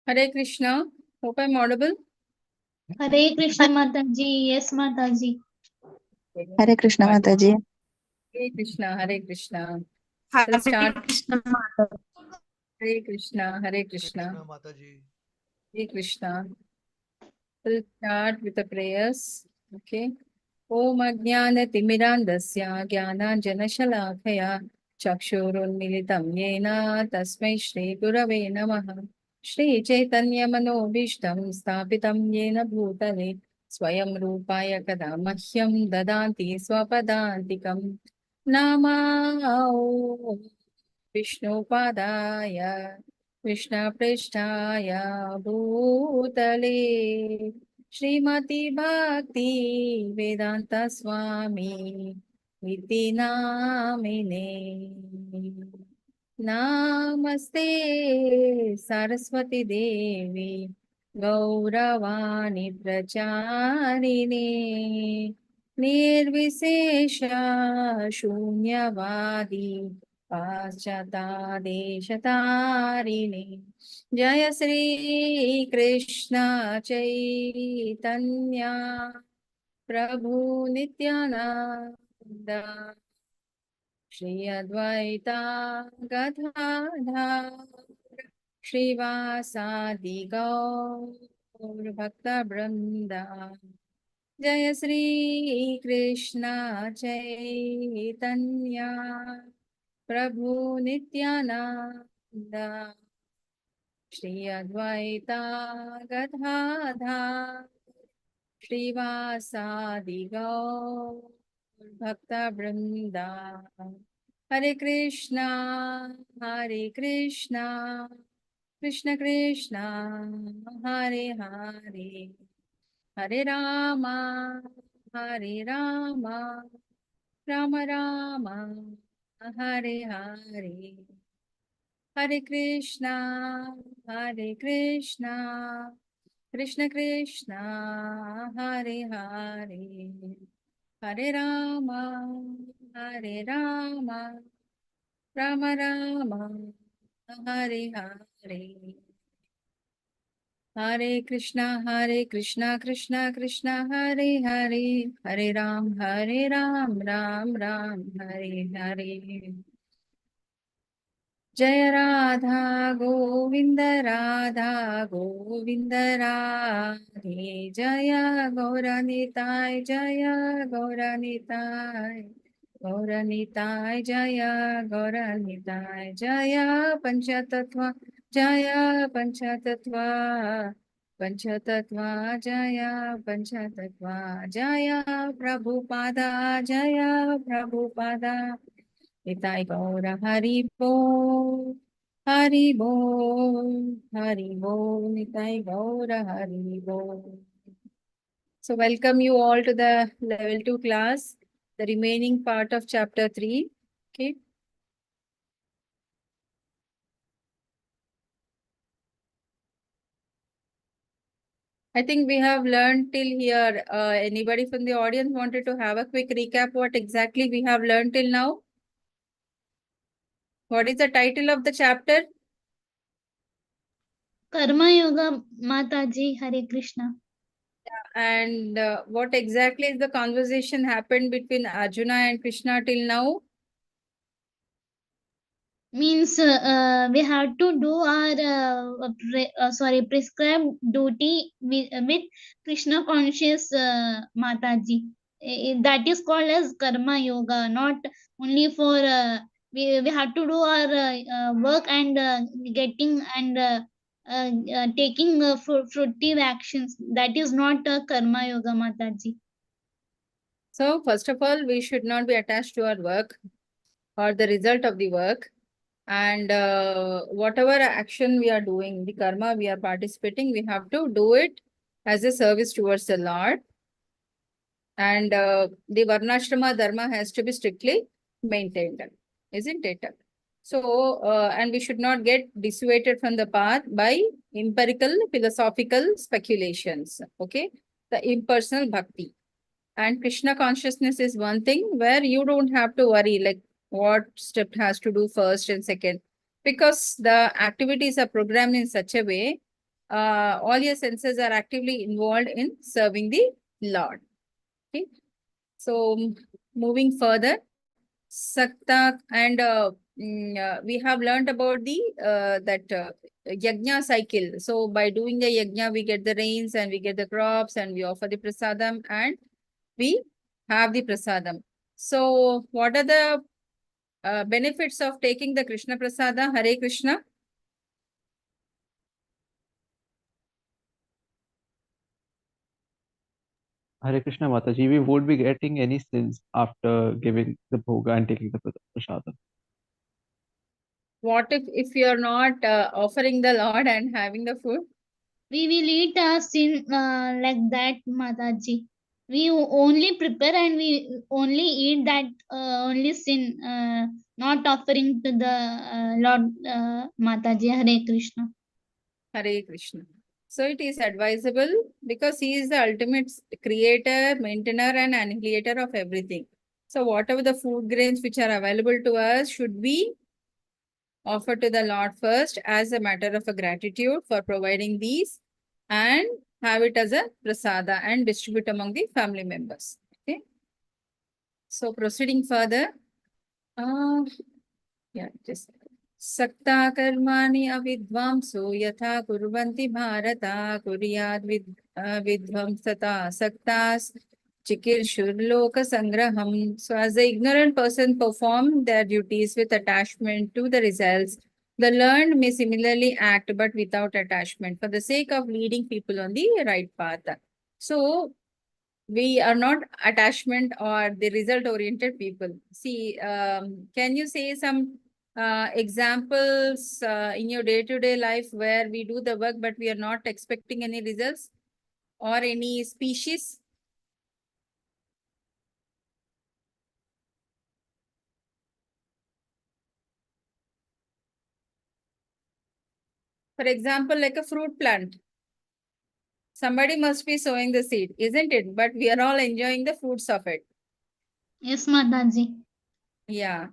Hare Krishna. Hope I'm audible. Hare Krishna Mataji. Yes, Mataji. Hare Krishna Mataji. Hare Krishna, Hare Krishna. Hare We'll start. Krishna Mataji. Hare Krishna, Hare Krishna. Mataji. Hare Krishna. We'll start with the prayers. Okay. Om Ajnana Timirandasya Jnana Shalakaya Chakshurunmilitam Yena Tasmai Shri Gurave Namaha Shri Chaitanya Manobishtam Stapitam Yena Bhutale Swayam Rupaya Kada Mahyam Dadanti Swapadantikam Namah Vishnupadaya Krishnaprishtaya Bhutale Srimati Bhakti Vedanta Swami Iti Namine Namaste Saraswati Devi Gauravani Pracharine Nirvisesha Shunyavadi Paschatadeshatarini Jaya Sri Krishna Chaitanya Prabhu Nityananda Shri Advaita Gadadhar Shrivasadi Gaur Bhakta Vrinda Jaya Sri Krishna Chaitanya Prabhu Nityananda Shri Advaita Gadadhar Shrivasadi Gaur Bhakta Vrinda Hare Krishna Krishna Krishna Hare Hare Hare Rama Rama Rama Hare Hare Hare Krishna Krishna Krishna Hare Hare Hare Rama Rama Rama Hare Hare Hare Krishna Krishna Krishna Hare Hare Hare Ram Ram Hare Hare Jaya Radha Govinda Radhe Jaya Gauranitai Jaya Gauranitai Gauranitai Jaya Gauranitai Jaya Panchatattva Jaya Panchatattva Panchatattva Jaya Panchatattva Jaya Prabhupada Jaya Prabhupada Nitai Gaura Hari Bol Hari Bol Hari Bol Nitai Gaura Hari Bol. So welcome you all to the level 2 class, the remaining part of chapter 3. Okay. I think we have learned till here. Anybody from the audience wanted to have a quick recap what exactly we have learned till now? What is the title of the chapter? Karma Yoga Mataji. Hare Krishna. And what exactly is the conversation happened between Arjuna and Krishna till now? Means we have to do our prescribed duty with Krishna conscious Mataji. That is called as Karma Yoga. Not only for we have to do our work and getting and taking fruitive actions. That is not Karma Yoga Mataji. So first of all, we should not be attached to our work or the result of the work. And whatever action we are doing, the karma we are participating, we have to do it as a service towards the Lord. And the Varnashrama Dharma has to be strictly maintained, isn't it? So, and we should not get dissuaded from the path by empirical philosophical speculations, okay? The impersonal bhakti. And Krishna consciousness is one thing where you don't have to worry like what step has to do first and second, because the activities are programmed in such a way all your senses are actively involved in serving the Lord. Okay. So moving further, Sakta and we have learned about the yajna cycle. So by doing the yajna, we get the rains and we get the crops and we offer the prasadam and we have the prasadam. So what are the benefits of taking the Krishna prasada? Hare Krishna. Hare Krishna Mataji, we won't be getting any sins after giving the bhoga and taking the prasadam. What if you are not offering the Lord and having the food? We will eat a sin like that, Mataji. We only prepare and we only eat that only sin, not offering to the Lord Mataji. Hare Krishna. Hare Krishna. So it is advisable because he is the ultimate creator, maintainer, and annihilator of everything. So whatever the food grains which are available to us should be offered to the Lord first as a matter of a gratitude for providing these and have it as a prasada and distribute among the family members. Okay. So proceeding further, just Sakta karmani avidvamso yatha kurvanti bharata kuryad vidvamsata saktas chikirshur loka sangraham. So as the ignorant person perform their duties with attachment to the results, the learned may similarly act but without attachment for the sake of leading people on the right path. So we are not attachment or the result oriented people. See, can you say some examples in your day-to-day life where we do the work but we are not expecting any results or any species? For example, like a fruit plant. Somebody must be sowing the seed, isn't it? But we are all enjoying the fruits of it. Yes, Mataji. Yeah.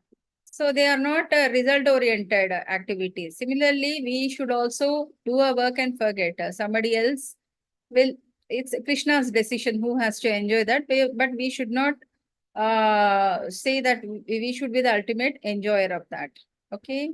So they are not result-oriented activities. Similarly, we should also do our work and forget. Somebody else will, it's Krishna's decision who has to enjoy that. But we should not say that we should be the ultimate enjoyer of that. Okay.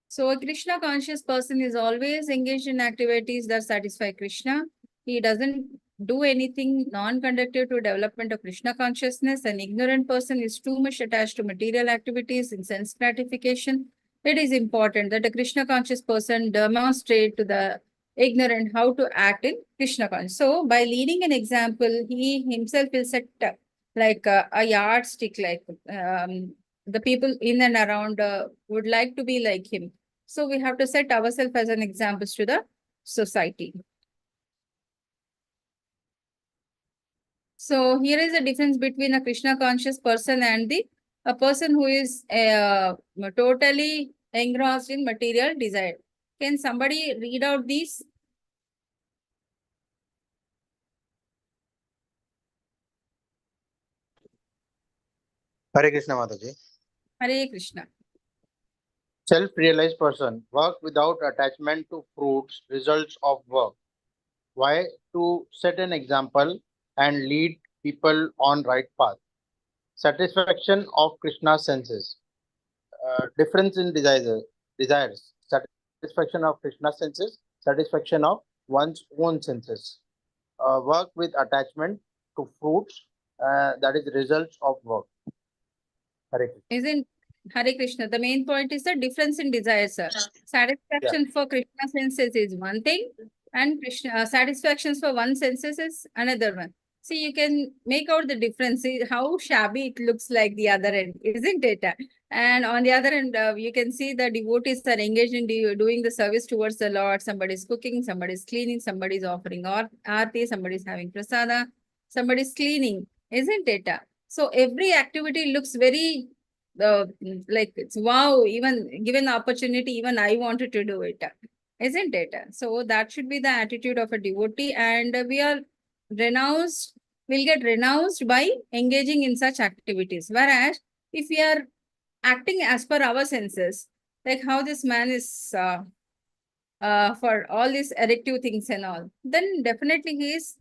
So a Krishna conscious person is always engaged in activities that satisfy Krishna. He doesn't do anything non-conductive to development of Krishna consciousness. An ignorant person is too much attached to material activities and sense gratification. It is important that a Krishna conscious person demonstrate to the ignorant how to act in Krishna conscious. So by leading an example, he himself will set like a yardstick, like the people in and around would like to be like him. So we have to set ourselves as an example to the society. So here is the difference between a Krishna conscious person and a person who is totally engrossed in material desire. Can somebody read out these? Hare Krishna Mataji. Hare Krishna. Self-realized person work without attachment to fruits, results of work. Why? To set an example and lead people on right path. Satisfaction of Krishna's senses. Difference in desires. Satisfaction of Krishna's senses. Satisfaction of one's own senses. Work with attachment to fruits. That is results of work. Hare Krishna. Isn't Hare Krishna? The main point is the difference in desires, sir. Satisfaction for Krishna senses is one thing, and Krishna satisfactions for one senses is another one. See, you can make out the difference. See how shabby it looks like the other end, isn't it? And on the other end, you can see the devotees are engaged in doing the service towards the Lord. Somebody's cooking, somebody's cleaning, somebody's offering aarti, somebody's having prasada, somebody's cleaning, isn't it? So every activity looks very like it's wow, even given the opportunity, even I wanted to do it, isn't it? So that should be the attitude of a devotee, and we'll get renounced by engaging in such activities. Whereas if we are acting as per our senses, like how this man is for all these addictive things and all, then definitely he is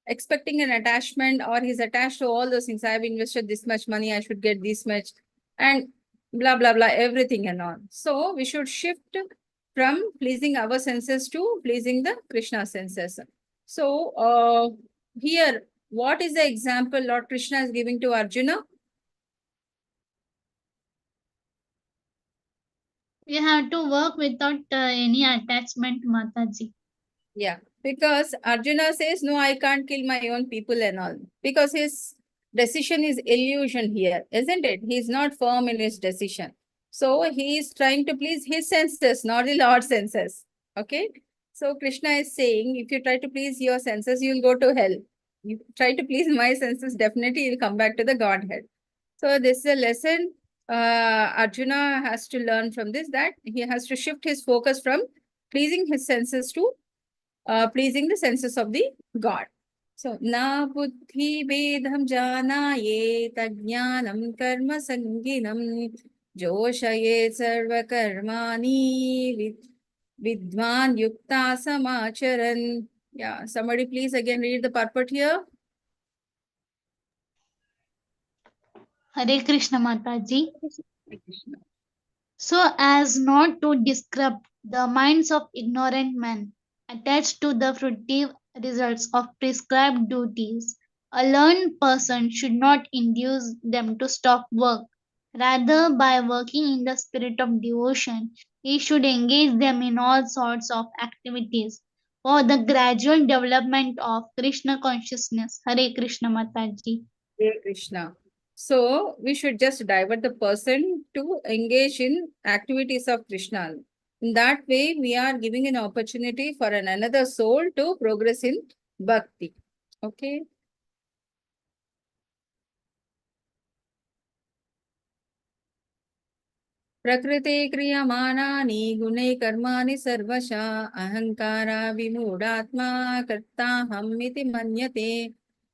expecting an attachment, or he's attached to all those things. I've invested this much money, I should get this much, and blah, blah, blah, everything and all. So we should shift from pleasing our senses to pleasing the Krishna senses. So here, what is the example Lord Krishna is giving to Arjuna? We have to work without any attachment, Mataji. Yeah, because Arjuna says, no, I can't kill my own people and all. Because his decision is illusion here, isn't it? He's not firm in his decision. So he is trying to please his senses, not the Lord's senses. Okay? So Krishna is saying, if you try to please your senses, you'll go to hell. You try to please my senses, definitely you'll come back to the Godhead. So this is a lesson Arjuna has to learn from this, that he has to shift his focus from pleasing his senses to pleasing the senses of the God. So, na buddhi vedham janaye tajnanam karma sanginam joshaye sarva karmani vidvan yukta samacharan. Yeah, somebody please again read the purport here. Hare Krishna, Mataji. So as not to disrupt the minds of ignorant men attached to the fruitive results of prescribed duties, a learned person should not induce them to stop work. Rather, by working in the spirit of devotion, he should engage them in all sorts of activities for the gradual development of Krishna consciousness. Hare Krishna, Mataji. Hare Krishna. So we should just divert the person to engage in activities of Krishna. In that way, we are giving an opportunity for another soul to progress in bhakti. Okay. प्रकृते क्रियमाणानि गुणे कर्माणि सर्वशः अहंकारा विमूढात्मा कर्ताहम् इति मन्यते.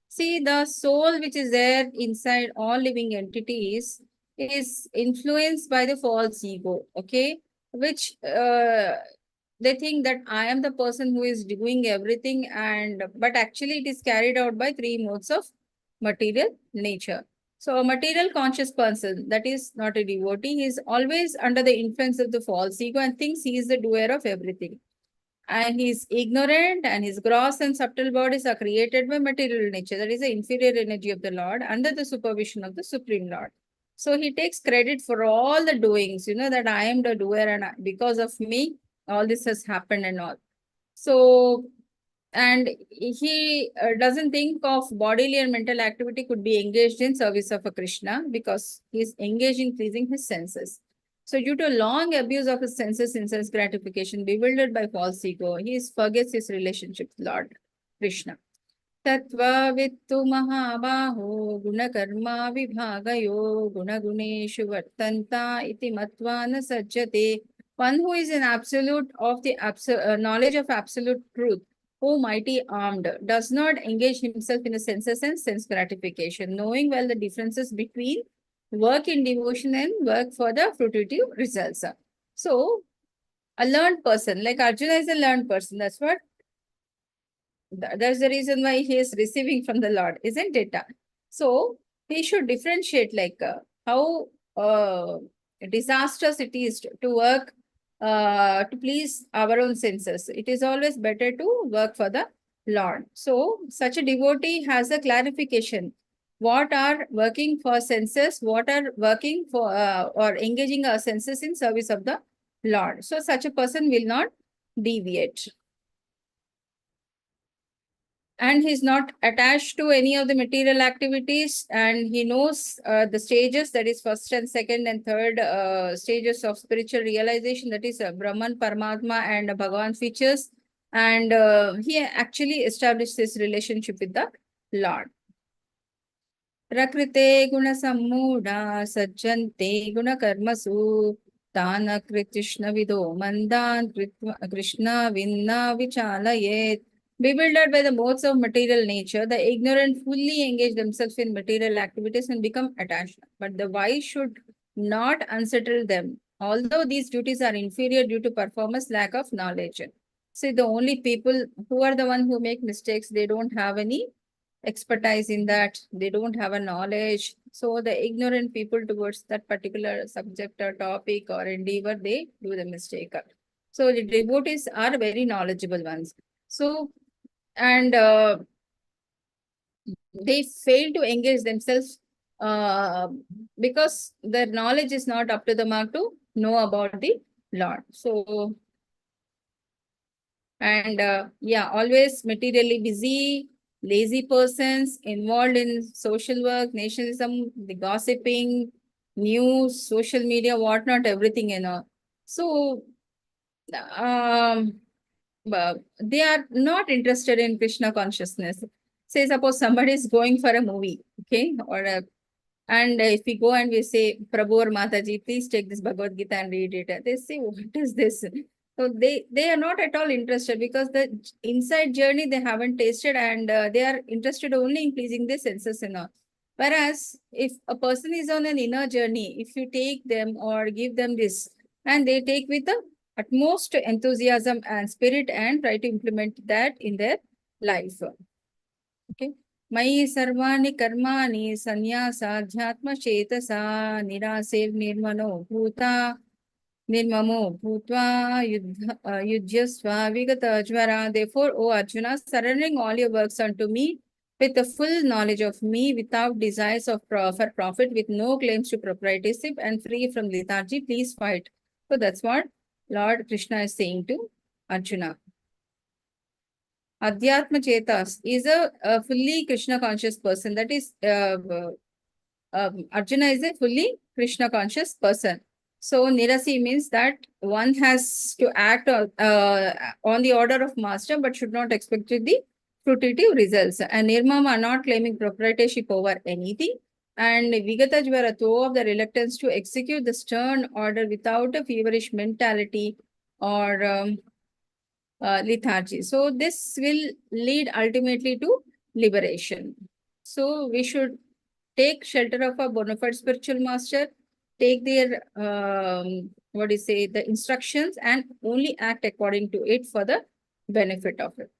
See, the soul which is there inside all living entities is influenced by the false ego, okay? Which they think that I am the person who is doing everything, but actually it is carried out by three modes of material nature. So a material conscious person, that is not a devotee, he is always under the influence of the false ego and thinks he is the doer of everything. And he is ignorant, and his gross and subtle bodies are created by material nature. That is the inferior energy of the Lord under the supervision of the Supreme Lord. So he takes credit for all the doings, that I am the doer, and because of me, all this has happened and all. So, and he doesn't think of bodily and mental activity could be engaged in service of a Krishna, because he is engaged in pleasing his senses. So due to long abuse of his senses in sense gratification, bewildered by false ego, he forgets his relationship with Lord Krishna. Tattva vittu mahabaho gunakarma vibhagayo gunaguneshu vartanta iti matva na sajjate. One who is in absolute of the knowledge of absolute truth, O mighty armed, does not engage himself in the senses and sense gratification, knowing well the differences between work in devotion and work for the fruitive results. So, a learned person, like Arjuna is a learned person, that's the reason why he is receiving from the Lord, isn't it? So, he should differentiate like how disastrous it is to work to please our own senses. It is always better to work for the Lord. So, such a devotee has a clarification. What are working for senses, what are working for or engaging our senses in service of the Lord. So, such a person will not deviate. And he's not attached to any of the material activities, and he knows the stages, that is first and second and third stages of spiritual realization, that is Brahman, Paramatma and Bhagavan features, and he actually established this relationship with the Lord. Prakrite guna sammuda sajjante guna karmasu tana krishna vido mandan krishna vinna vichalayet. Bewildered by the modes of material nature, the ignorant fully engage themselves in material activities and become attached. But the wise should not unsettle them although these duties are inferior due to performance lack of knowledge. See, the only people who are the one who make mistakes, they don't have any expertise in that, they don't have a knowledge. So the ignorant people towards that particular subject or topic or endeavor, they do the mistake. So the devotees are very knowledgeable ones. So, and they fail to engage themselves because their knowledge is not up to the mark to know about the Lord. So, and yeah, always materially busy, lazy persons involved in social work, nationalism, the gossiping, news, social media, whatnot, everything, So, they are not interested in Krishna consciousness. Say, suppose somebody is going for a movie, okay, and if we go and we say, Prabhu or Mataji, please take this Bhagavad Gita and read it. They say, what is this? So they are not at all interested because the inside journey they haven't tasted, and they are interested only in pleasing their senses and all. Whereas if a person is on an inner journey, if you take them or give them this, and they take with the utmost enthusiasm and spirit and try to implement that in their life. Okay. मयि सर्वाणि कर्माणि संन्यासाध्यात्म चेतसा निरासेर्निर्मनो भूता निर्ममो भूत्वा युज्यस्व विगतज्वरा. Therefore, O Arjuna, surrendering all your works unto me with the full knowledge of me, without desires of for profit, with no claims to proprietorship, and free from lethargy, please fight. So that's what Lord Krishna is saying to Arjuna. Adhyatma Chetas is a fully Krishna conscious person. That is, Arjuna is a fully Krishna conscious person. So Nirasi means that one has to act on the order of master, but should not expect the fruitive results. And Nirmama are not claiming proprietorship over anything. And Vigatajvara, throw of the reluctance to execute the stern order without a feverish mentality or lethargy. So this will lead ultimately to liberation. So we should take shelter of a bona fide spiritual master, take their, the instructions, and only act according to it for the benefit of it.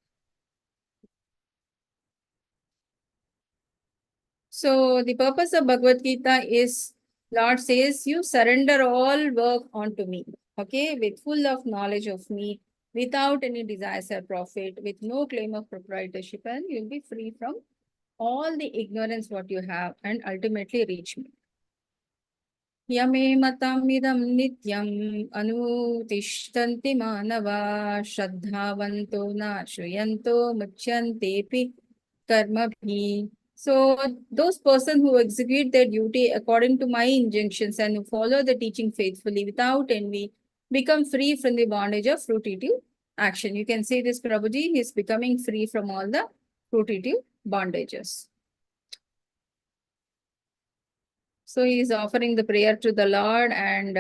So the purpose of Bhagavad Gita is, Lord says, you surrender all work onto me, okay, with full of knowledge of me, without any desires or profit, with no claim of proprietorship, and you'll be free from all the ignorance what you have and ultimately reach me. Yame matam idam nityam anutishtanti manava shraddhavanto na shriyanto muchyantepi karmabhi. So those persons who execute their duty according to my injunctions and who follow the teaching faithfully without envy become free from the bondage of fruitive action. You can see this Prabhuji is becoming free from all the fruitive bondages. So he is offering the prayer to the Lord and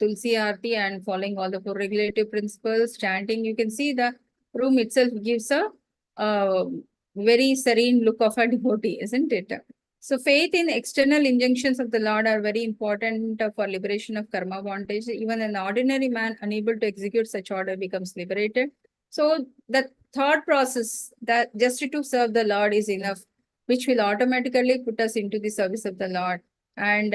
Tulsi Aarti and following all the four regulative principles, chanting. You can see the room itself gives a very serene look of a devotee, isn't it? So faith in external injunctions of the Lord are very important for liberation of karma bondage. Even an ordinary man unable to execute such order becomes liberated. So the thought process that just to serve the Lord is enough, which will automatically put us into the service of the Lord and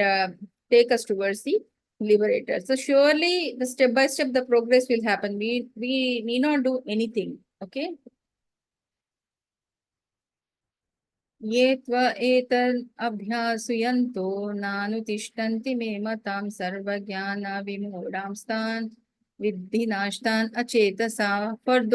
take us towards the liberator. So surely the step by step the progress will happen. We need not do anything. Okay. Ye tva etan abhyasuyanto nanutishtanti me matam sarvajnana vimodam stan viddhinashtan achetasa. But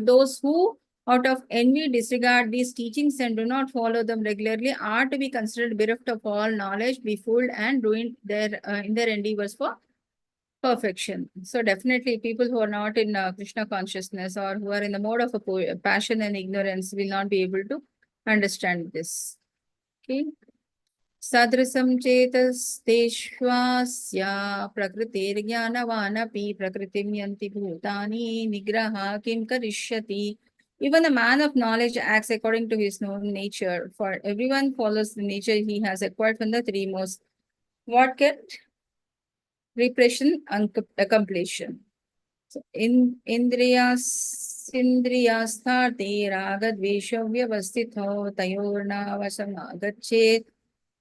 those who out of envy disregard these teachings and do not follow them regularly are to be considered bereft of all knowledge, befooled, and ruined in their endeavors for perfection. So definitely people who are not in Krishna consciousness or who are in the mode of passion and ignorance will not be able to understand this. Okay. Sadrisam cetasteshvasya prakritirjnanavanapi prakritim yanti bhutani nigraha kim karishyati. Even a man of knowledge acts according to his known nature. For everyone follows the nature he has acquired from the three most. What can repression completion. So Indriyastharthi ragadvesha vyavastitho tayorna vasamagachet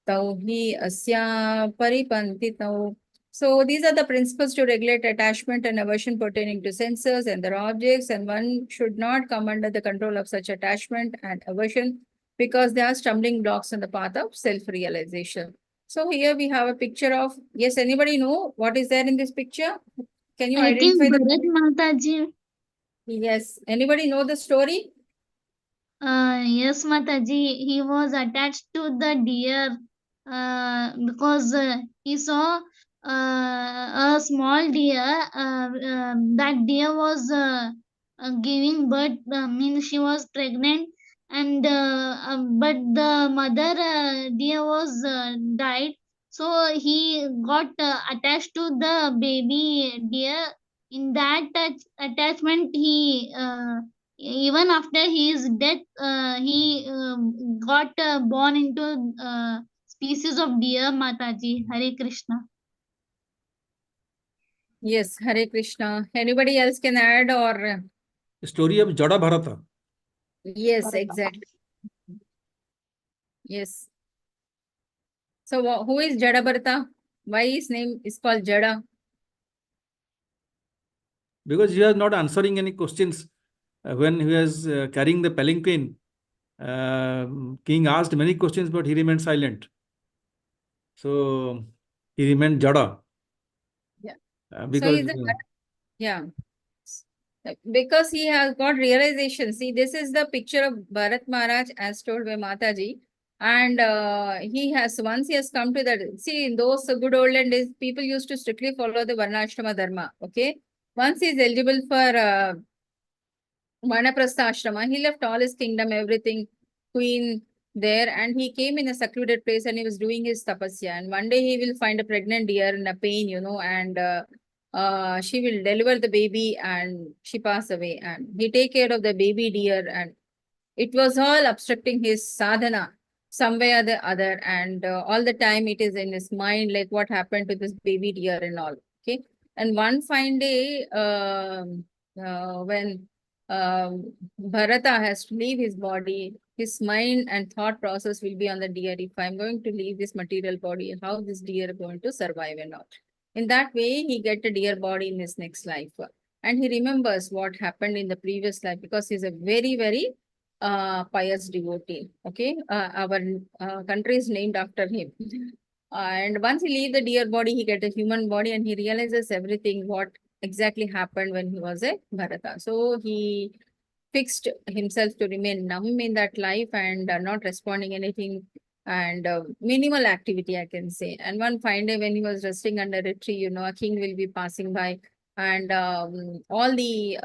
tauhi asya paripantito. So these are the principles to regulate attachment and aversion pertaining to senses and their objects, and one should not come under the control of such attachment and aversion because they are stumbling blocks on the path of self-realization. So here we have a picture of, yes, anybody know what is there in this picture? Can you I think identify the? Bharat Mataji. Yes, anybody know the story? Yes, Mataji. He was attached to the deer because he saw a small deer. That deer was giving birth. Means she was pregnant, and but the mother deer was died. So he got attached to the baby deer. In that attachment, he even after his death, he got born into species of deer. Mataji, Hare Krishna. Yes, Hare Krishna. Anybody else can add or? The story of Jada Bharata. Yes, exactly. Yes. So who is Jada Bharata? Why his name is called Jada? Because he was not answering any questions when he was carrying the palanquin. King asked many questions, but he remained silent. So he remained Jada. Yeah. Because So yeah. Because he has got realization. See, this is the picture of Bharat Maharaj as told by Mataji. And he has, once he has come to that, see, in those good olden days, people used to strictly follow the Varnashrama Dharma. Okay. Once he is eligible for Vanaprastha Ashrama, he left all his kingdom, everything, queen there, and he came in a secluded place and he was doing his tapasya. And one day he will find a pregnant deer in a pain, and she will deliver the baby and she passed away. And he take care of the baby deer, and it was all obstructing his sadhana some way or the other. And all the time it is in his mind, like what happened to this baby deer and all. Okay. And one fine day, when Bharata has to leave his body, his mind and thought process will be on the deer. If I'm going to leave this material body, how this deer going to survive and all. In that way, he get a deer body in his next life. And he remembers what happened in the previous life because he's a very, very pious devotee. Okay. Our country is named after him. And once he leave the deer body, he get a human body and he realizes everything, what exactly happened when he was a Bharata. So he fixed himself to remain numb in that life and not responding anything and minimal activity, I can say. And one fine day when he was resting under a tree, a king will be passing by and all the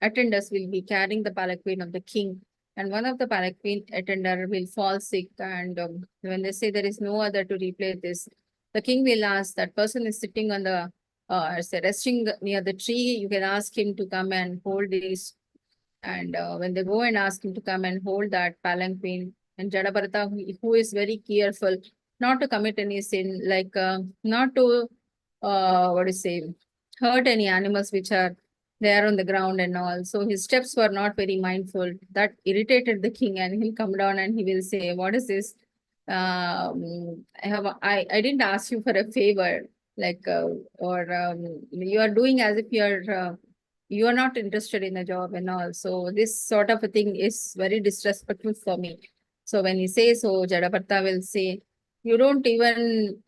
attendants will be carrying the palanquin of the king. And one of the palanquin attendant will fall sick. And when they say there is no other to replace this, the king will ask that person is sitting on the say resting near the tree. You can ask him to come and hold this. And when they go and ask him to come and hold that palanquin, and Jadabharata, who is very careful not to commit any sin, like not to, what is say, hurt any animals which are there on the ground and all. So his steps were not very mindful. That irritated the king, and he'll come down and he will say, "What is this? I didn't ask you for a favor, like, or you are doing as if you are not interested in the job and all. So this sort of a thing is very disrespectful for me." So when he says so, Jadaparta will say, you don't even,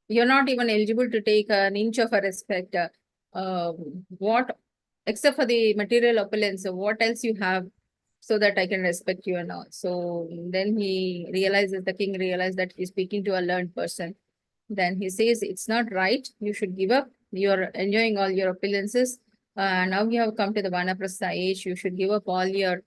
you're not even eligible to take an inch of a respect. What, except for the material opulence, so what else you have so that I can respect you and all. So then he realizes, the king realizes that he's speaking to a learned person. Then he says, it's not right. You should give up. You're enjoying all your opulences. Now you have come to the Vanaprastha age. You should give up all your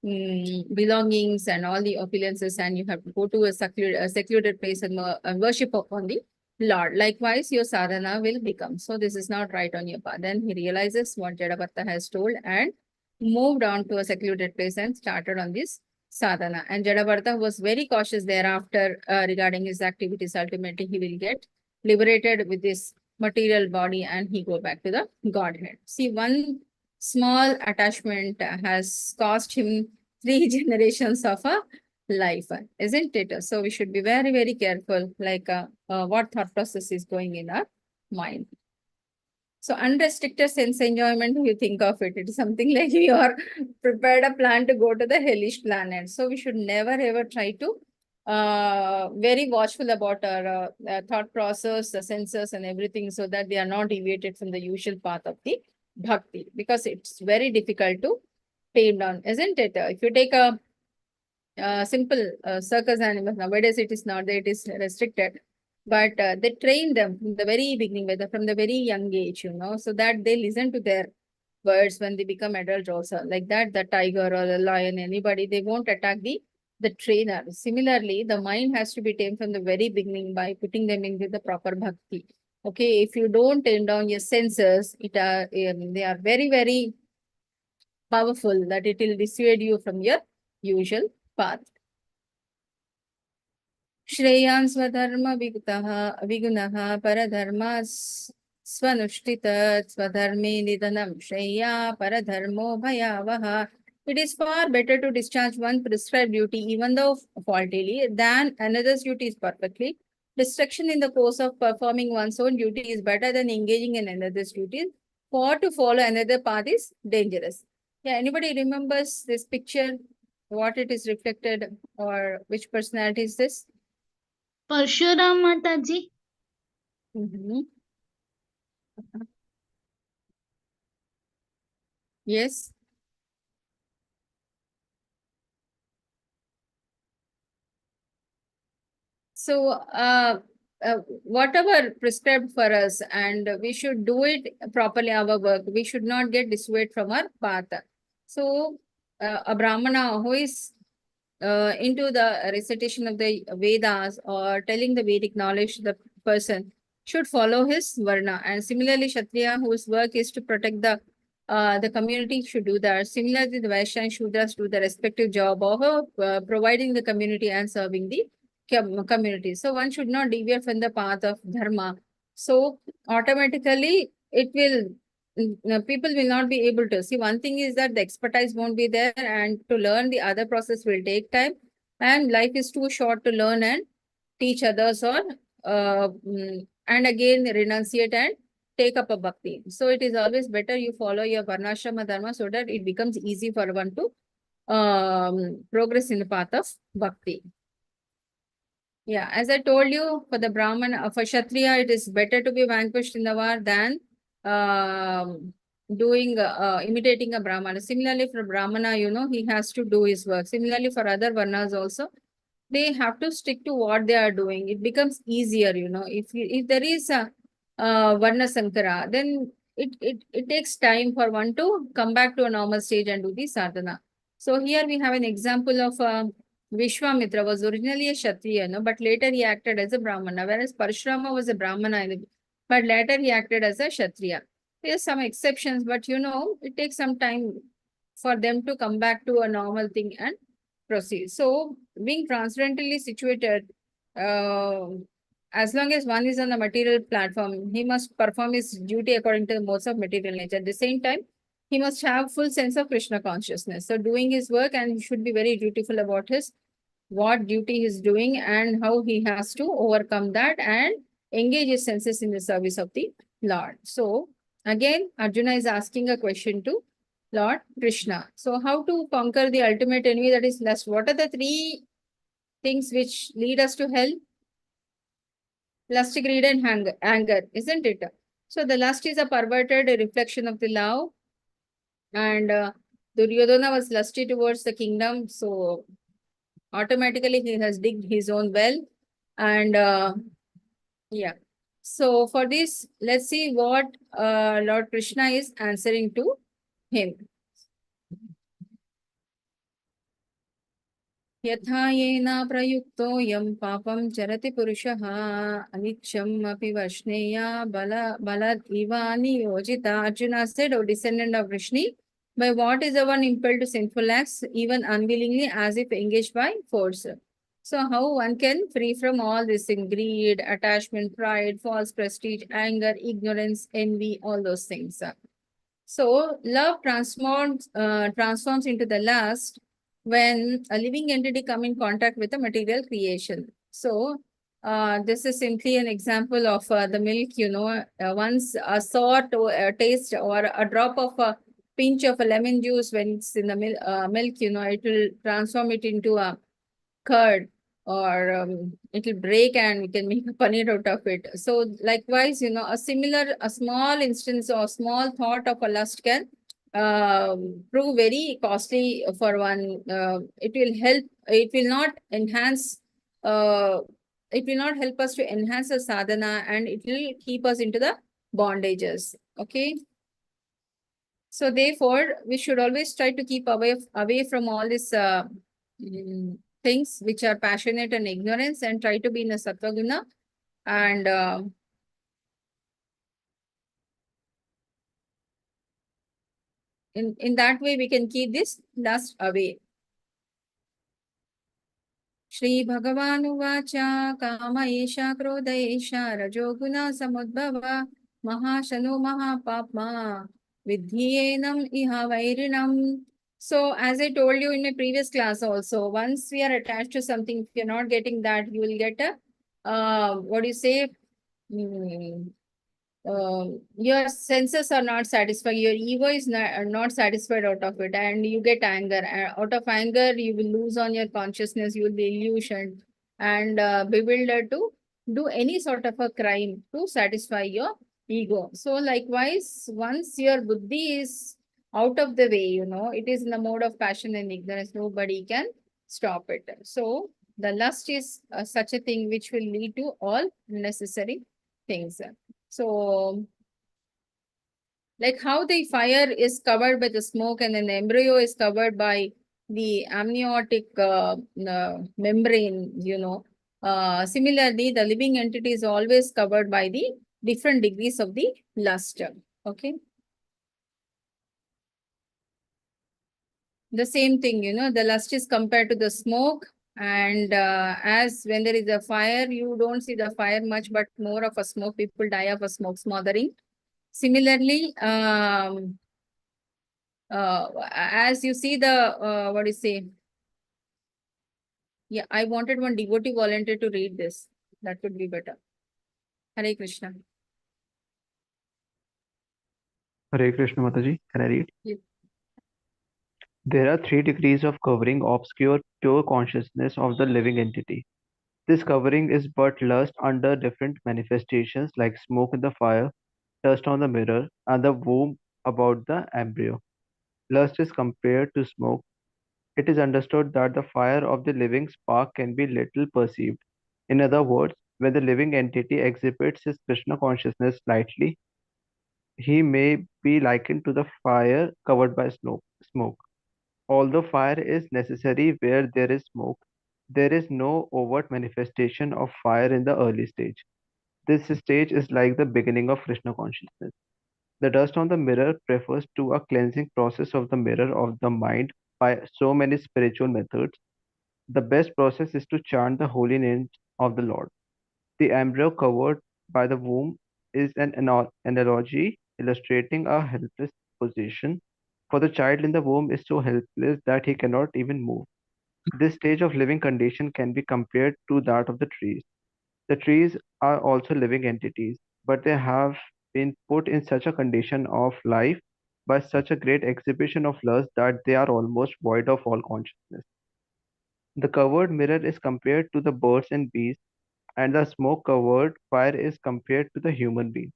belongings and all the opulences, and you have to go to a secluded place and worship upon the Lord. Likewise, your sadhana will become. So this is not right on your path. Then he realizes what Jadaparta has told and moved on to a secluded place and started on this sadhana. And Jadaparta was very cautious thereafter regarding his activities. Ultimately, he will get liberated with this material body and he go back to the Godhead. See, one small attachment has cost him 3 generations of a life, isn't it? So we should be very, very careful, like what thought process is going in our mind. So unrestricted sense enjoyment, you think of it, it is something like you are prepared a plan to go to the hellish planet. So we should never ever try to very watchful about our thought process, the senses and everything, so that they are not deviated from the usual path of the bhakti, because it's very difficult to tame down, isn't it? If you take a simple circus animals, nowadays it is not there, it is restricted. But they train them from the very beginning, whether from the very young age, so that they listen to their words when they become adult also. Like that, the tiger or the lion, anybody, they won't attack the trainer. Similarly, the mind has to be tamed from the very beginning by putting them into the proper bhakti. Okay, if you don't tame down your senses, they are very, very powerful, that it will dissuade you from your usual path. श्रेयान् स्वधर्म विगुणः परधर्म स्वनुष्ठित स्वधर्मे निधनं श्रेया परधर्मो भयावह. It is far better to discharge one prescribed duty, even though faultily, than another's duty is perfectly. Destruction in the course of performing one's own duty is better than engaging in another's duty. For to follow another path is dangerous. Yeah, anybody remembers this picture? What it is reflected, or which personality is this? Parshuram Mataji. Yes. So, whatever prescribed for us, and we should do it properly, our work. We should not get dissuaded from our path. So, a Brahmana who is into the recitation of the Vedas or telling the Vedic knowledge, the person should follow his Varna. And similarly, Kshatriya, whose work is to protect the community, should do that. Similarly, the Vaishya and Shudras do the respective job of providing the community and serving the community. So one should not deviate from the path of dharma. So automatically it will, people will not be able to see. One thing is that the expertise won't be there, and to learn the other process will take time, and life is too short to learn and teach others, or and again renunciate and take up a bhakti. So it is always better you follow your varnashrama dharma, so that it becomes easy for one to progress in the path of bhakti. Yeah, as I told you, for the Brahmana, for Kshatriya, it is better to be vanquished in the war than imitating a Brahmana. Similarly, for Brahmana, he has to do his work. Similarly, for other Varnas also, they have to stick to what they are doing. It becomes easier, If there is a Varna Sankara, then it takes time for one to come back to a normal stage and do the sadhana. So here we have an example of Vishwamitra was originally a Kshatriya, but later he acted as a Brahmana, whereas Parashurama was a Brahmana, but later he acted as a Kshatriya. There are some exceptions, but it takes some time for them to come back to a normal thing and proceed. So being transcendentally situated, as long as one is on the material platform, he must perform his duty according to the modes of material nature. At the same time, he must have full sense of Krishna consciousness. So doing his work, and he should be very dutiful about what duty he is doing and how he has to overcome that and engage his senses in the service of the Lord. So again, Arjuna is asking a question to Lord Krishna. So how to conquer the ultimate enemy, that is lust? What are the 3 things which lead us to hell? Lust, greed, and anger, isn't it? So the lust is a perverted reflection of the love, and Duryodhana was lusty towards the kingdom, so automatically he has digged his own well. And yeah, so for this, let's see what Lord Krishna is answering to him. यथा येन प्रयुक्तोऽयं पापं चरति पुरुषः अनिच्छम् अपि वैष्णेया बलात् इव नियोजिता. Arjuna said, O descendant of Vrishni, by what is the one impelled to sinful acts, even unwillingly, as if engaged by force? So how one can free from all this in greed, attachment, pride, false prestige, anger, ignorance, envy, all those things. So love transforms into the lust when a living entity come in contact with a material creation. So this is simply an example of the milk, once a salt or a taste or a drop of a pinch of a lemon juice when it's in the milk, it will transform it into a curd, or it will break and we can make a paneer out of it. So likewise, a small instance or small thought of a lust can prove very costly for one. It will not enhance, uh, it will not help us to enhance the sadhana, and it will keep us into the bondages. Okay. So therefore, we should always try to keep away from all this things which are passionate and ignorance, and try to be in a sattva guna, and in that way we can keep this lust away. Shri Bhagavan Uvacha Kama Esha Krodha Esha Rajoguna Samudbhava Mahashanu Mahapapma Vidhiyenam Iha Vairinam. So as I told you in my previous class also, once we are attached to something, if you're not getting that, you will get a, what do you say, your senses are not satisfied, your ego is not satisfied out of it, and you get anger. Out of anger, you will lose on your consciousness, you will be illusioned and bewildered to do any sort of a crime to satisfy your ego. So likewise, once your buddhi is out of the way, it is in the mode of passion and ignorance, nobody can stop it. So the lust is such a thing which will lead to all necessary things. So, like how the fire is covered by the smoke and then the embryo is covered by the amniotic membrane, similarly, the living entity is always covered by the different degrees of the lust. Okay. The same thing, the lust is compared to the smoke, and as when there is a fire, you don't see the fire much, but more of a smoke, people die of a smoke smothering. Similarly, as you see the, what do you say? Yeah, I wanted one devotee volunteer to read this. That would be better. Hare Krishna. Hare Krishna Mataji, can I read? Yeah. There are 3 degrees of covering obscure pure consciousness of the living entity. This covering is but lust under different manifestations like smoke in the fire, dust on the mirror, and the womb about the embryo. Lust is compared to smoke. It is understood that the fire of the living spark can be little perceived. In other words, when the living entity exhibits his Krishna consciousness slightly, he may be likened to the fire covered by smoke. Although fire is necessary where there is smoke, there is no overt manifestation of fire in the early stage. This stage is like the beginning of Krishna consciousness. The dust on the mirror refers to a cleansing process of the mirror of the mind by so many spiritual methods. The best process is to chant the holy names of the Lord. The embryo covered by the womb is an analogy illustrating a helpless position, for the child in the womb is so helpless that he cannot even move. This stage of living condition can be compared to that of the trees. The trees are also living entities, but they have been put in such a condition of life by such a great exhibition of lust that they are almost void of all consciousness. The covered mirror is compared to the birds and bees, and the smoke covered fire is compared to the human being.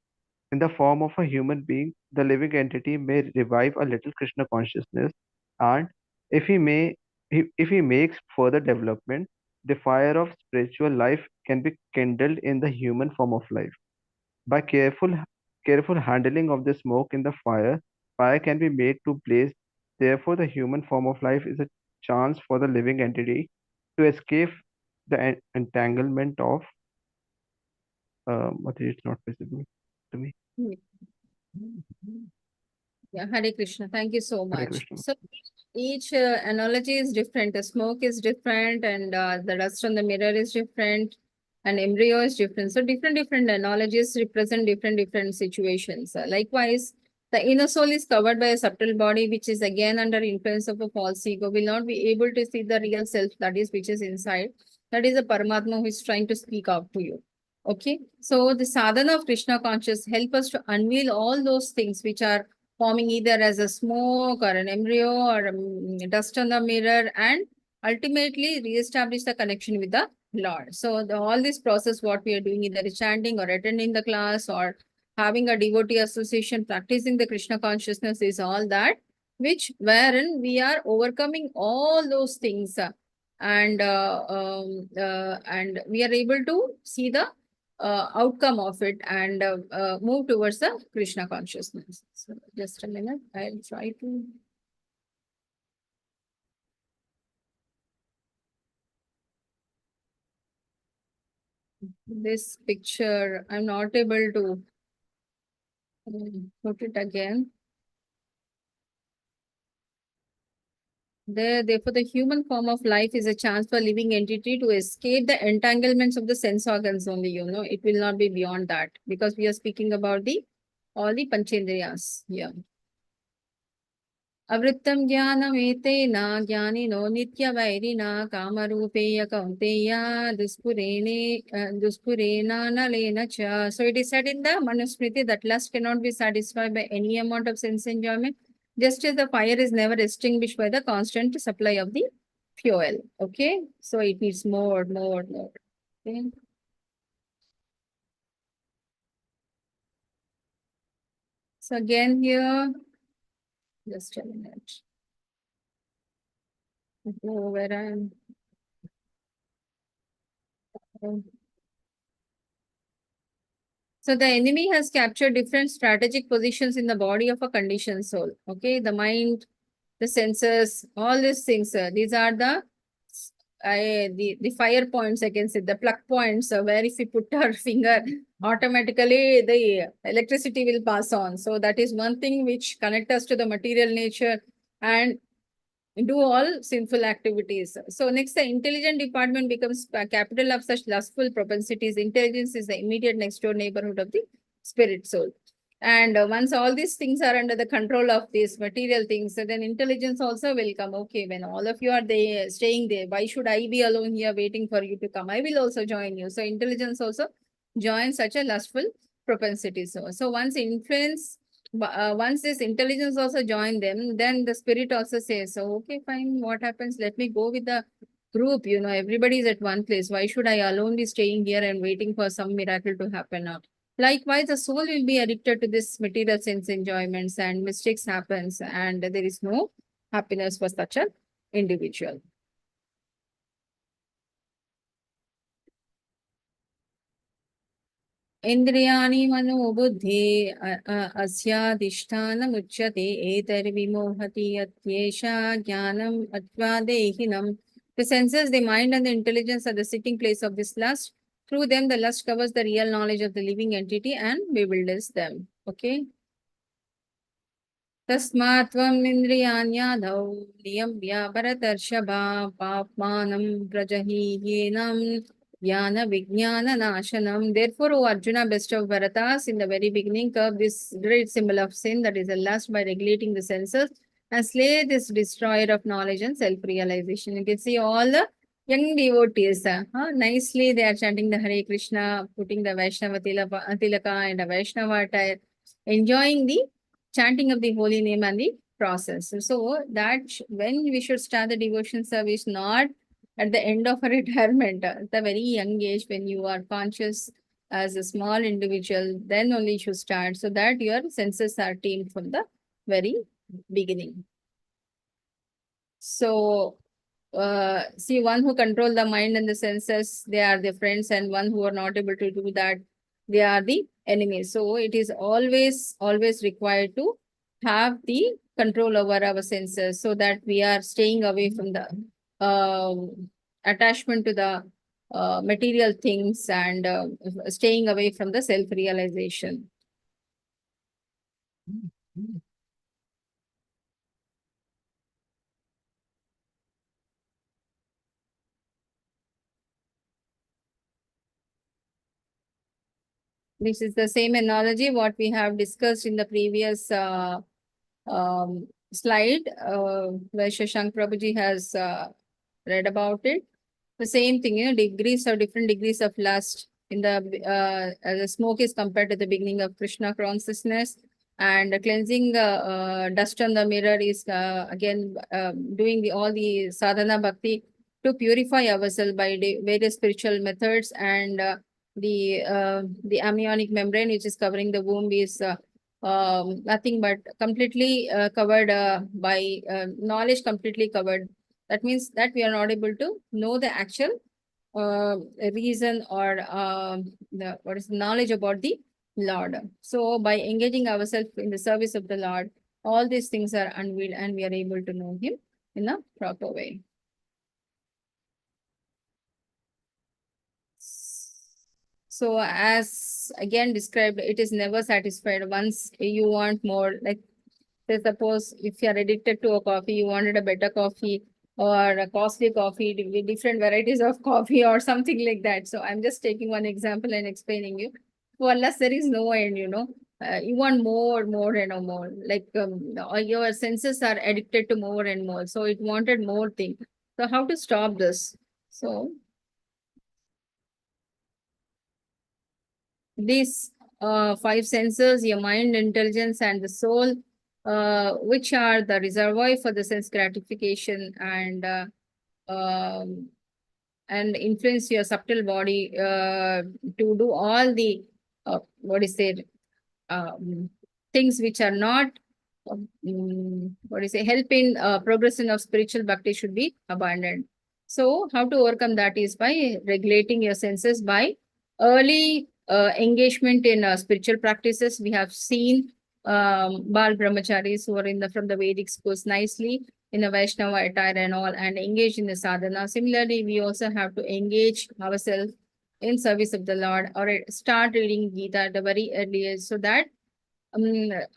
In the form of a human being, the living entity may revive a little Krishna consciousness, and if he may, if he makes further development, the fire of spiritual life can be kindled in the human form of life. By careful handling of the smoke in the fire, fire can be made to blaze. Therefore, the human form of life is a chance for the living entity to escape the entanglement of what is not visible to me. Yeah, Hare Krishna. Thank you so Hare much. Krishna. So each analogy is different. The smoke is different, and the dust on the mirror is different, and embryo is different. So different analogies represent different situations. Likewise, the inner soul is covered by a subtle body, which is again under influence of a false ego, will not be able to see the real self, that is, which is inside. That is the Paramatma who is trying to speak out to you. Okay, so the sadhana of Krishna conscious help us to unveil all those things which are forming either as a smoke or an embryo or dust on the mirror, and ultimately re-establish the connection with the Lord. So all this process, what we are doing, either chanting or attending the class or having a devotee association, practicing the Krishna consciousness, is all that which wherein we are overcoming all those things, and we are able to see the outcome of it and move towards the Krishna consciousness. So just a minute, I'll try to. This picture, I'm not able to put it again. Therefore, the human form of life is a chance for living entity to escape the entanglements of the sense organs only, it will not be beyond that, because we are speaking about all the Panchendriyas here. Avrittam jnanametena jnanino nityavairina kamarupeya kaunteya duspurena nalena cha. So it is said in the Manusmriti that lust cannot be satisfied by any amount of sense enjoyment, just as the fire is never extinguished by the constant supply of the fuel. Okay, so it needs more. Okay. So again here, just a minute. Go where I am. So the enemy has captured different strategic positions in the body of a conditioned soul. Okay, the mind, the senses, all these things. These are the fire points, I can say, the plug points, where if we put our finger, automatically the electricity will pass on. So that is one thing which connects us to the material nature and do all sinful activities. So next, the intelligent department becomes a capital of such lustful propensities. Intelligence is the immediate next door neighborhood of the spirit soul. And once all these things are under the control of these material things, then intelligence also will come. Okay, when all of you are there, staying there, why should I be alone here waiting for you to come? I will also join you. So intelligence also joins such a lustful propensity. So once this intelligence also join them, then the spirit also says, so okay, fine, what happens? Let me go with the group. Everybody is at one place. Why should I alone be staying here and waiting for some miracle to happen now? Likewise, the soul will be addicted to this material sense enjoyments, and mistakes happens, and there is no happiness for such an individual. Indriyani mano buddhi asyadishthanamuchyate etarvimohati atyesha jnanam atvadehinam. The senses, the mind, and the intelligence are the sitting place of this lust. Through them, the lust covers the real knowledge of the living entity and bewilders them. Okay. तस्मात्त्वम् इन्द्रियाण्याधौ नियम्य भरतर्षभा पाप्मानं प्रजहीयेनं ज्ञानविज्ञाननाशनम्. Therefore, O Arjuna, best of Bharatas, in the very beginning, curb this great symbol of sin, that is the lust, by regulating the senses, and slay this destroyer of knowledge and self-realization. You can see all the young devotees, nicely they are chanting the Hare Krishna, putting the Vaishnava tilaka and a Vaishnava attire, enjoying the chanting of the holy name and the process. So that when we should start the devotion service, not at the end of a retirement, at the very young age, when you are conscious as a small individual, then only you should start, so that your senses are tamed from the very beginning. So see, one who control the mind and the senses, they are the friends, and one who are not able to do that, they are the enemies. So it is always required to have the control over our senses, so that we are staying away from the attachment to the material things, and staying away from the self-realization. This is the same analogy what we have discussed in the previous slide, where Shashank Prabhuji has read about it. The same thing, degrees or different degrees of lust in the smoke is compared to the beginning of Krishna consciousness, and cleansing dust on the mirror is again doing all the sadhana bhakti to purify ourselves by various spiritual methods, and the amniotic membrane which is covering the womb is nothing but completely covered by knowledge, completely covered. That means that we are not able to know the actual reason or the what is knowledge about the Lord. So by engaging ourselves in the service of the Lord, all these things are unveiled and we are able to know Him in a proper way. So as again described, it is never satisfied. Once you want more, like say suppose if you are addicted to a coffee, you wanted a better coffee or a costly coffee with different varieties of coffee or something like that. So I'm just taking one example and explaining you. So unless there is no end, you want more and more. Like your senses are addicted to more and more. So it wanted more thing. So how to stop this? So these five senses, your mind, intelligence, and the soul, which are the reservoir for the sense gratification and influence your subtle body to do all the things which are not help in progression of spiritual bhakti should be abandoned. So how to overcome that is by regulating your senses by early engagement in spiritual practices. We have seen Bal Brahmacharis who are from the Vedic schools nicely in a Vaishnava attire and all, and engage in the sadhana. Similarly, we also have to engage ourselves in service of the Lord, or start reading Gita at a very early age, so that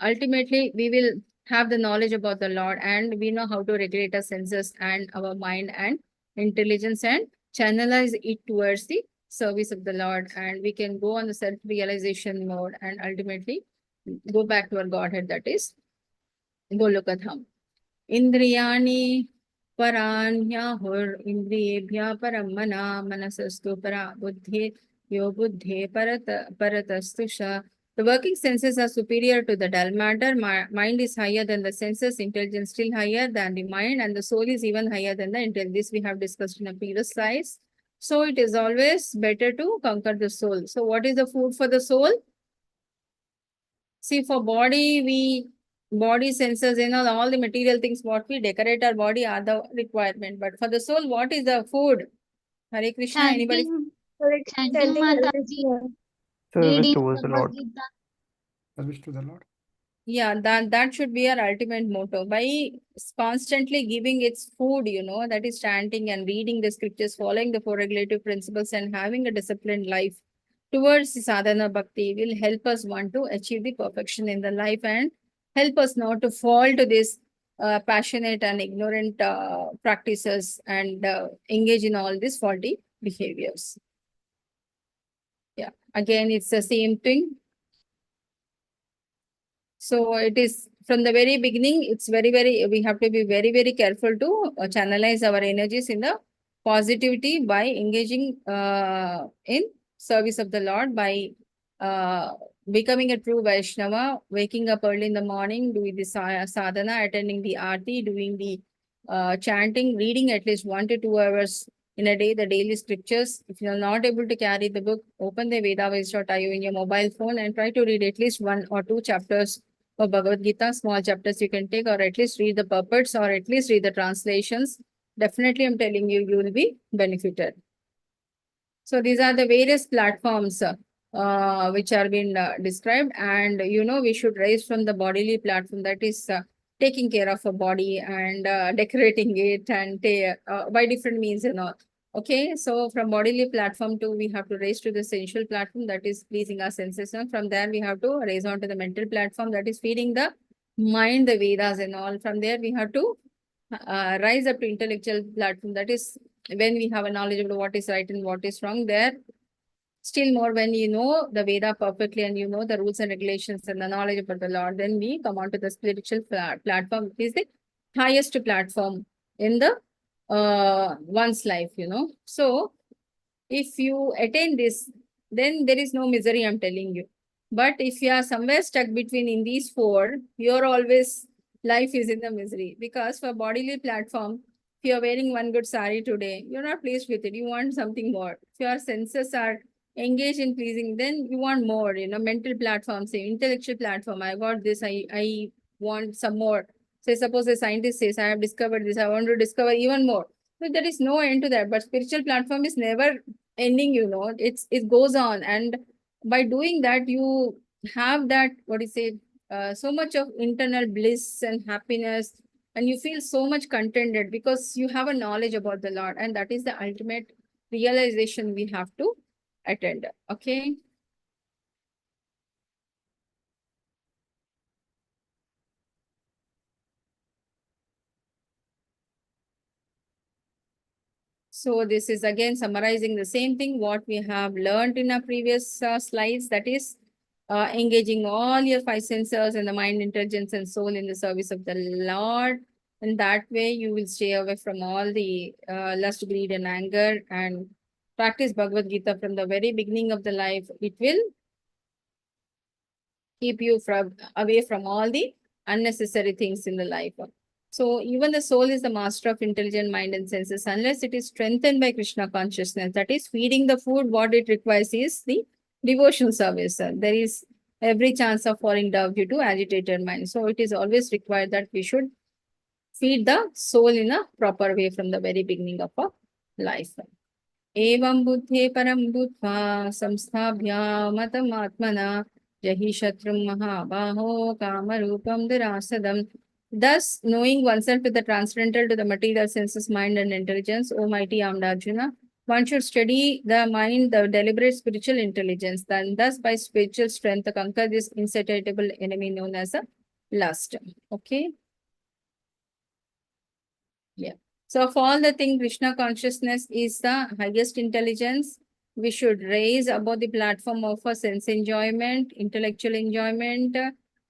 ultimately we will have the knowledge about the Lord, and we know how to regulate our senses and our mind and intelligence and channelize it towards the service of the Lord, and we can go on the self-realization mode and ultimately go back to our Godhead, that is Golokadham. Indriyani paranyahur indriyebhya param mana manasastu para buddhi yo buddhi paratastusha. The working senses are superior to the dull matter. Mind is higher than the senses, intelligence still higher than the mind, and the soul is even higher than the intelligence. This we have discussed in a previous slides. So it is always better to conquer the soul. So what is the food for the soul? See, for body senses, all the material things what we decorate our body are the requirement. But for the soul, what is the food? Hare Krishna, anybody? Chanting Mataji, Service reading towards the Bhagavad Lord. Gita. Service to the Lord. Yeah, that should be our ultimate motto. By constantly giving its food, that is chanting and reading the scriptures, following the four regulative principles, and having a disciplined life towards sadhana bhakti will help us want to achieve the perfection in the life and help us not to fall to this passionate and ignorant practices and engage in all these faulty behaviors. Yeah, again, it's the same thing. So it is from the very beginning, it's we have to be very, very careful to channelize our energies in the positivity by engaging in service of the Lord, by becoming a true Vaishnava, waking up early in the morning, doing the sadhana, attending the aarti, doing the chanting, reading at least 1 to 2 hours in a day, the daily scriptures. If you are not able to carry the book, open the Vedaviz.io in your mobile phone and try to read at least 1 or 2 chapters of Bhagavad Gita, small chapters you can take, or at least read the purports, or at least read the translations. Definitely, I'm telling you, you will be benefited. So these are the various platforms which are being described, and we should rise from the bodily platform, that is taking care of a body and decorating it and by different means and all. Okay, so from bodily platform we have to raise to the sensual platform, that is pleasing our senses. And from there we have to raise on to the mental platform, that is feeding the mind, the Vedas and all. From there we have to rise up to intellectual platform, that is when we have a knowledge of what is right and what is wrong. There Still more, when you know the Veda perfectly and you know the rules and regulations and the knowledge about the Lord, then we come on to the spiritual platform, which is the highest platform in the one's life, So if you attain this, then there is no misery, I'm telling you. But if you are somewhere stuck between in these four, you're always, life is in the misery. Because for bodily platform, if you're wearing one good sari today, you're not pleased with it. You want something more. If your senses are engaged in pleasing, then you want more, mental platform, say intellectual platform. I got this, I want some more. Say, suppose a scientist says, I have discovered this, I want to discover even more. But there is no end to that. But spiritual platform is never ending, it goes on. And by doing that, you have that, what you say, so much of internal bliss and happiness, and you feel so much contented because you have a knowledge about the Lord, and that is the ultimate realization we have to attend. Okay. So this is again summarizing the same thing what we have learned in our previous slides, that is engaging all your five senses and the mind, intelligence, and soul in the service of the Lord. And that way you will stay away from all the lust, greed, and anger, and practice Bhagavad Gita from the very beginning of the life. It will keep you away from all the unnecessary things in the life. So even the soul is the master of intelligent mind and senses, unless it is strengthened by Krishna consciousness. That is, feeding the food, what it requires is the devotion service. There is every chance of falling down due to agitated mind. So it is always required that we should feed the soul in a proper way from the very beginning of our life. Evam buddhe param bhutva samsthabhyamatam jahi shatrum mahabaho kamarupam dirasadam. Thus, knowing oneself with the transcendental to the material senses, mind, and intelligence, O mighty armed Arjuna, one should study the mind, the deliberate spiritual intelligence, and thus by spiritual strength to conquer this insatiable enemy known as a lust. Okay. Yeah. So of all the things, Krishna consciousness is the highest intelligence. We should raise above the platform of a sense enjoyment, intellectual enjoyment,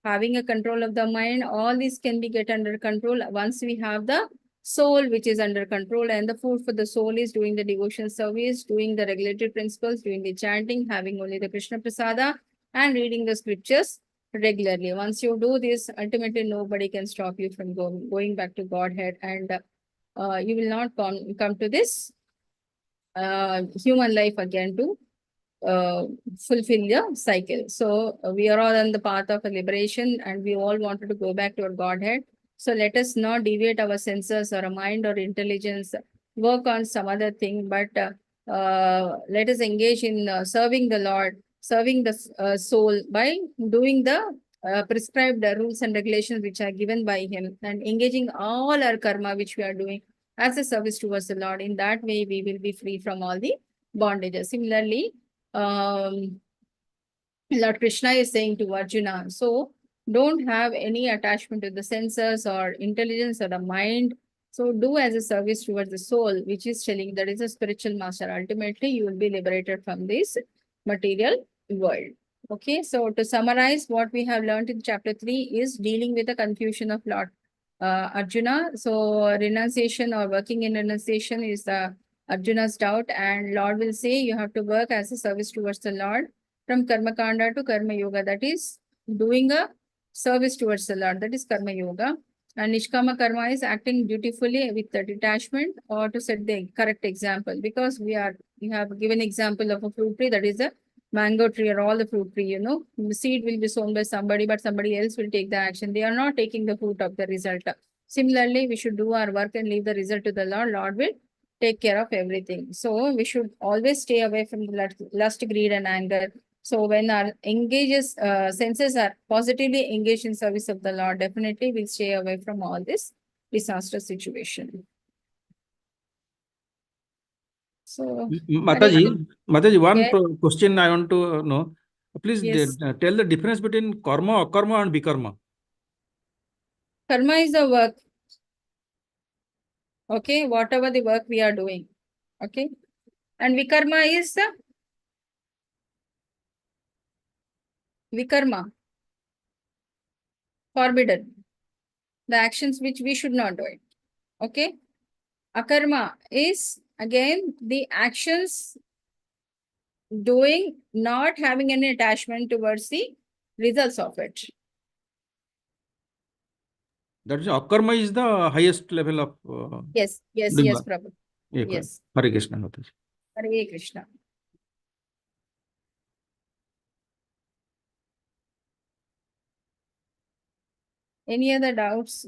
having a control of the mind. All these can be get under control once we have the soul, which is under control. And the food for the soul is doing the devotion service, doing the regulatory principles, doing the chanting, having only the Krishna Prasada, and reading the scriptures regularly. Once you do this, ultimately nobody can stop you from going back to Godhead, and you will not come to this human life again to fulfill the cycle. So we are all on the path of liberation, and we all wanted to go back to our Godhead. So let us not deviate our senses or our mind or intelligence, work on some other thing, but let us engage in serving the Lord, serving the soul by doing the prescribed rules and regulations which are given by Him, and engaging all our karma which we are doing as a service towards the Lord. In that way, we will be free from all the bondages. Similarly, Lord Krishna is saying to Arjuna, so don't have any attachment to the senses or intelligence or the mind. So do as a service towards the soul, which is telling that is a spiritual master. Ultimately, you will be liberated from this material world. Okay, so to summarize, what we have learned in chapter 3 is dealing with the confusion of Lord Arjuna. So renunciation or working in renunciation is the Arjuna's doubt, and Lord will say you have to work as a service towards the Lord from Karma Kanda to Karma Yoga. That is doing a service towards the Lord. That is Karma Yoga. And Nishkama Karma is acting dutifully with the detachment or to set the correct example. Because we have given example of a fruit tree, that is a mango tree or all the fruit tree, The seed will be sown by somebody, but somebody else will take the action. They are not taking the fruit of the result. Similarly, we should do our work and leave the result to the Lord. Lord will take care of everything. So we should always stay away from lust, greed, and anger. So when our senses are positively engaged in service of the Lord, definitely we'll stay away from all this disaster situation. So, Mataji, one yes. question I want to know. Please Yes. tell the difference between karma, akarma, and vikarma. Karma is the work. Okay, whatever the work we are doing. Okay. And vikarma is the Vikarma, forbidden. The actions which we should not do it. Okay. Akarma is again the actions doing, not having any attachment towards the results of it. That is akarma is the highest level of Yes, Linga. Prabhu. Yes. Yes. Hare Krishna, Mataji. Hare Krishna. Any other doubts?